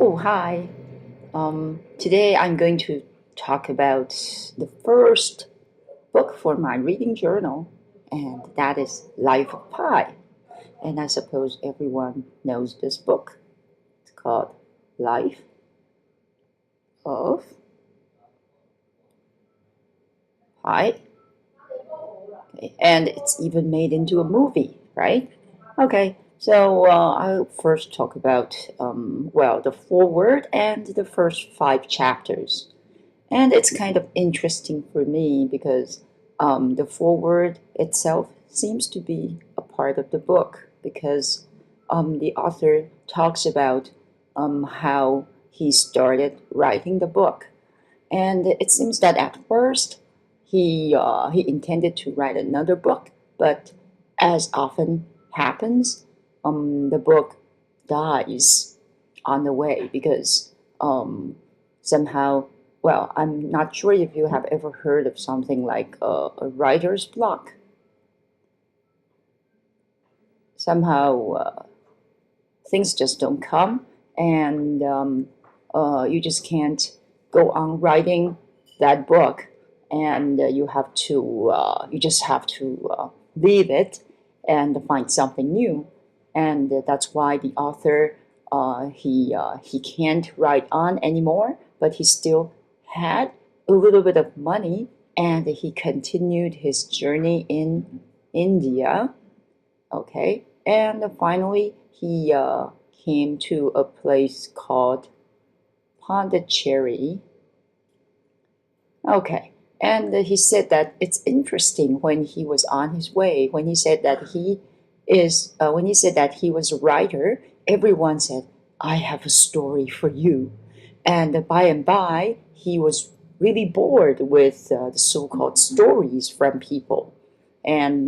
Oh, hi. Today I'm going to talk about the first book for my reading journal, and that is Life of Pi. And I suppose everyone knows this book. It's called Life of Pi. Okay. And it's even made into a movie, right? Okay, so I'll first talk about, the foreword and the first five chapters. And it's kind of interesting for me because the foreword itself seems to be a part of the book because the author talks about how he started writing the book. And it seems that at first he intended to write another book, but as often happens, the book dies on the way because somehow, well, I'm not sure if you have ever heard of something like a writer's block. Somehow things just don't come, and you just can't go on writing that book, and you just have to leave it and find something new, and that's why the author he can't write on anymore, but he still had a little bit of money, and he continued his journey in India. Okay, and finally he came to a place called Pondicherry. Okay, and he said that it's interesting when he was on his way, when he said that when he said that he was a writer, everyone said, "I have a story for you," and by he was really bored with the so-called stories from people, and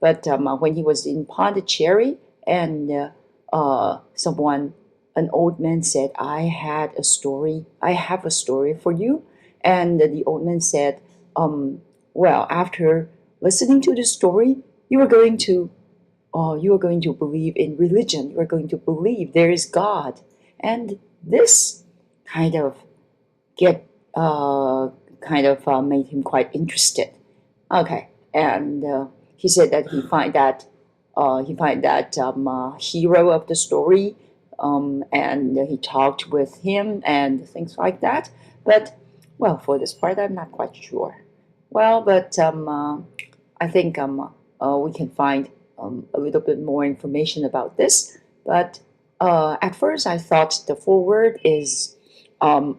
when he was in Pondicherry, and someone, an old man said, I have a story for you." And the old man said, well, after listening to the story, you are going to believe in religion. You are going to believe there is God. And this kind of get made him quite interested. Okay, and he said that he find that hero of the story, and he talked with him and things like that. But well, for this part, I'm not quite sure. Well, but I think we can find a little bit more information about this. But at first, I thought the foreword is a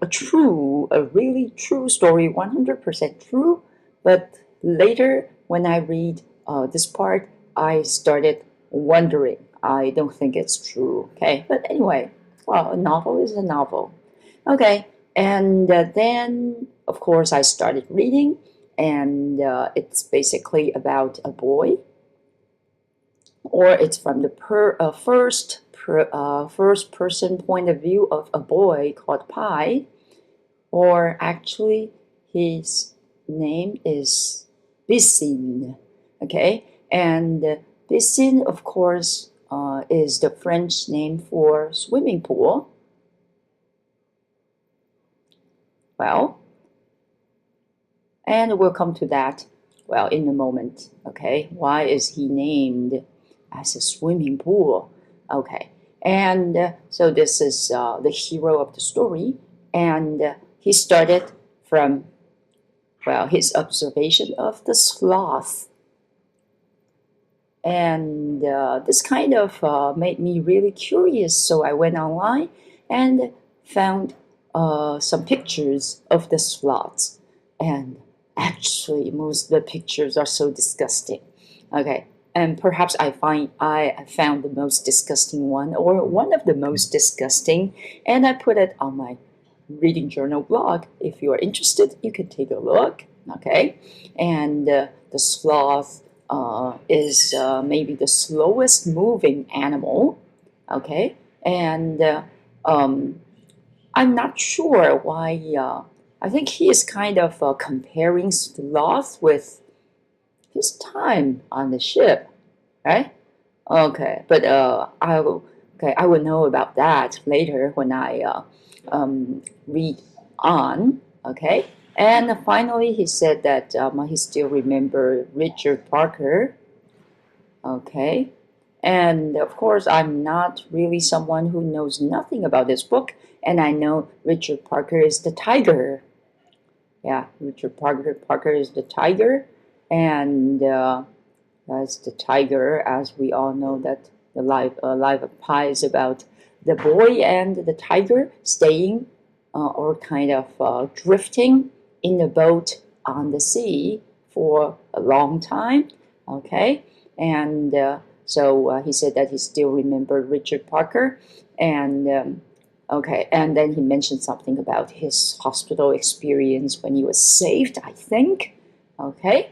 really true story, 100% true. But later, when I read this part, I started wondering. I don't think it's true. Okay, but anyway, well, a novel is a novel. Okay, and then of course I started reading, and it's basically about a boy, or it's from the first person point of view of a boy called Pi, or actually his name is Piscine. Okay, and piscine, of course, is the French name for swimming pool. Well, and we'll come to that, well, in a moment. Okay, why is he named as a swimming pool? Okay, and so this is the hero of the story, and he started from, well, his observation of the sloth. And this kind of made me really curious, so I went online and found some pictures of the sloths. And actually, most of the pictures are so disgusting. Okay, and perhaps I found the most disgusting one, or one of the most disgusting, and I put it on my reading journal blog. If you are interested, you can take a look. Okay, and the sloth is maybe the slowest moving animal. Okay, and I'm not sure why. I think he is kind of comparing Sloth with his time on the ship, right? Okay, but Okay, I will know about that later when I read on. Okay, and finally he said that he still remember Richard Parker. Okay, and of course I'm not really someone who knows nothing about this book, and I know Richard Parker is the tiger. Yeah, Richard Parker is the tiger, and as the tiger, as we all know that the Life of Pi is about the boy and the tiger staying or kind of drifting in the boat on the sea for a long time. Okay, and so he said that he still remembered Richard Parker, and okay, and then he mentioned something about his hospital experience when he was saved, I think. Okay,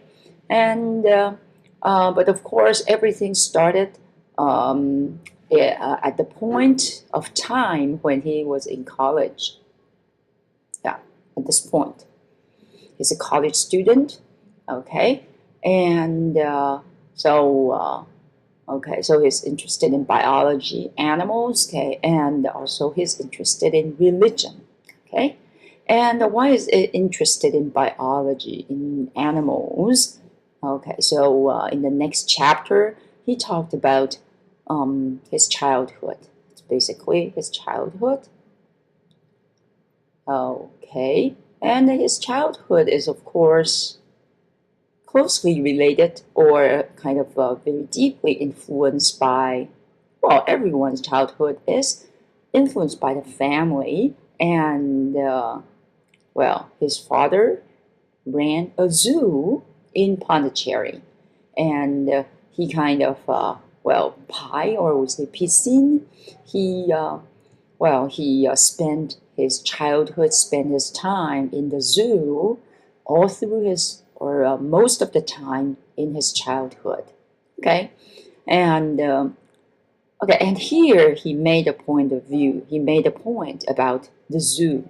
and but of course, everything started at the point of time when he was in college. Yeah, at this point, he's a college student. Okay, and okay, so he's interested in biology, animals. Okay, and also he's interested in religion. Okay, and why is it interested in biology, in animals? Okay, so in the next chapter, he talked about his childhood. It's basically his childhood. Okay, and his childhood is, of course, closely related or kind of very deeply influenced by, well, everyone's childhood is influenced by the family. And, well, his father ran a zoo in Pondicherry. And he kind of, well, Pi, or we say piscine, he, he spent his childhood, spent his time in the zoo all through his, or most of the time in his childhood. Okay, and okay, and here he made a point of view. He made a point about the zoo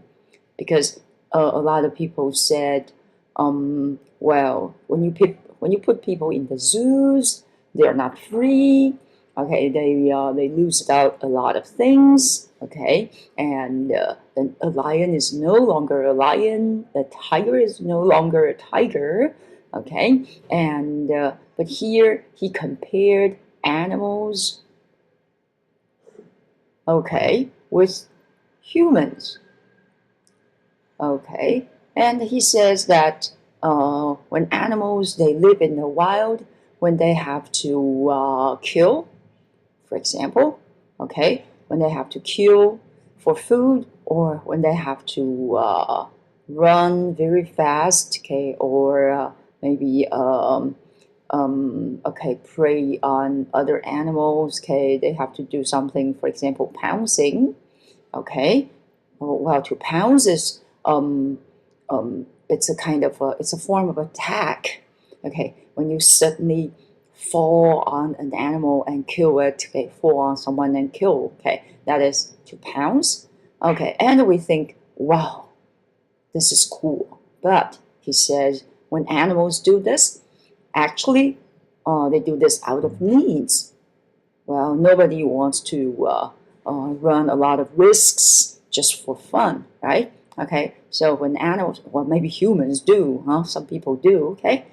because a lot of people said, well, when you put people in the zoos, they're not free. Okay, they lose out a lot of things. Okay, and a lion is no longer a lion. A tiger is no longer a tiger. Okay, and but here he compared animals. Okay, with humans. Okay, and he says that when animals they live in the wild, when they have to kill, for example, okay, when they have to kill for food, or when they have to run very fast, okay, or maybe okay, prey on other animals, okay, they have to do something, for example, pouncing, okay. Well, to pounce is it's a kind of it's a form of attack. Okay, when you suddenly fall on an animal and kill it, okay, fall on someone and kill, okay, that is to pounce. Okay, and we think, wow, this is cool. But he says when animals do this, actually, they do this out of needs. Well, nobody wants to run a lot of risks just for fun, right? Okay, so when animals, well, maybe humans do, huh? Some people do, okay?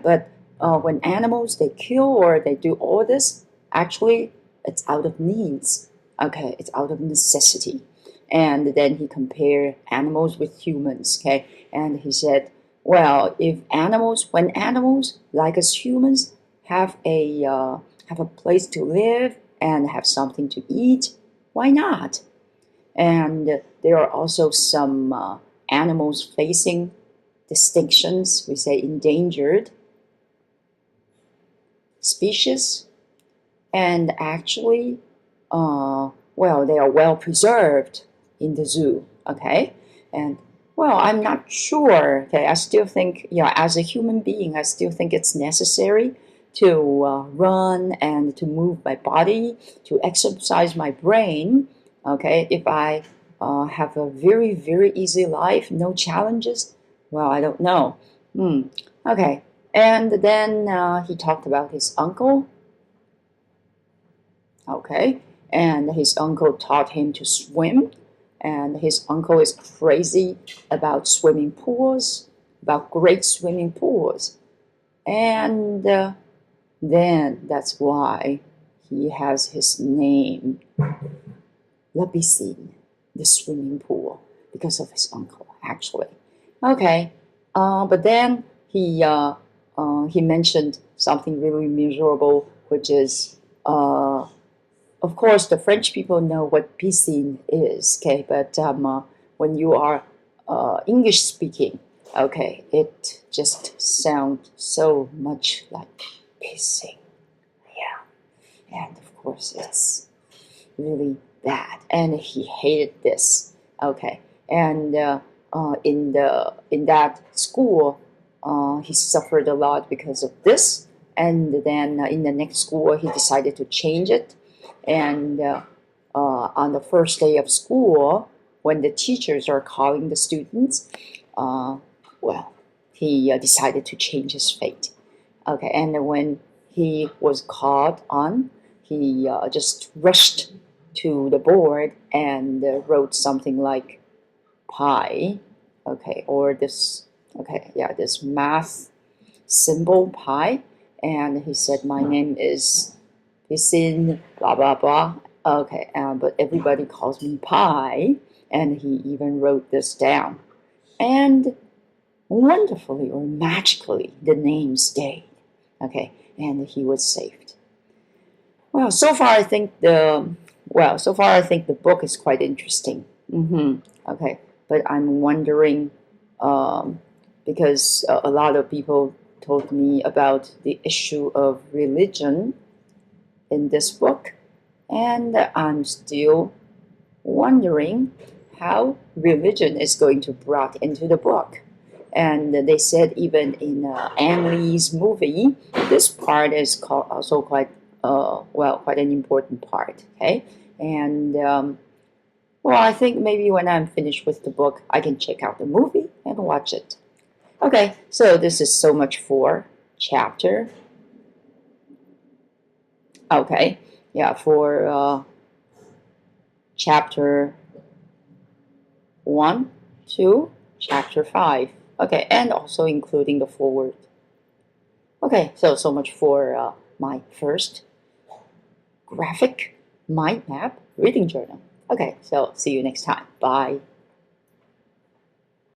But when animals, they kill or they do all this, actually, it's out of needs, okay? It's out of necessity. And then he compared animals with humans, okay? And he said, well, if animals, when animals, like us humans, have a place to live and have something to eat, why not? And there are also some animals facing distinctions, we say endangered species, and actually, well, they are well preserved in the zoo, okay? And well, I'm not sure, okay? I still think, yeah, as a human being, I still think it's necessary to run and to move my body, to exercise my brain, okay? If I have a very, very easy life, no challenges, well, I don't know. Okay, and then he talked about his uncle, okay, and his uncle taught him to swim, and his uncle is crazy about swimming pools, about great swimming pools, and then that's why he has his name, La Piscine, the swimming pool, because of his uncle, actually. Okay, but then he mentioned something really miserable, which is, of course, the French people know what piscine is, okay, but when you are English speaking, okay, it just sounds so much like pissing. Yeah, and of course, it's really bad, and he hated this. Okay, and in that school, he suffered a lot because of this. And then in the next school, he decided to change it. And on the first day of school, when the teachers are calling the students, uh, well, he decided to change his fate. Okay, and when he was called on, he just rushed to the board and wrote something like pi, okay, or this, okay, yeah, this math symbol pi, and he said, "My name is Pisin, blah blah blah." Okay, but everybody calls me Pi, and he even wrote this down. And wonderfully or magically, the name stayed. Okay, and he was saved. Well, so far I think the book is quite interesting. Okay, but I'm wondering, um, because a lot of people told me about the issue of religion in this book, and I'm still wondering how religion is going to be brought into the book. And they said even in Ang Lee's movie, this part is also quite quite an important part. Okay, and well, I think maybe when I'm finished with the book, I can check out the movie and watch it. Okay, so this is so much for chapter. Okay, yeah, for chapter 1 to chapter 5. Okay, and also including the foreword. Okay, so much for my first graphic mind map reading journal. Okay, so see you next time. Bye.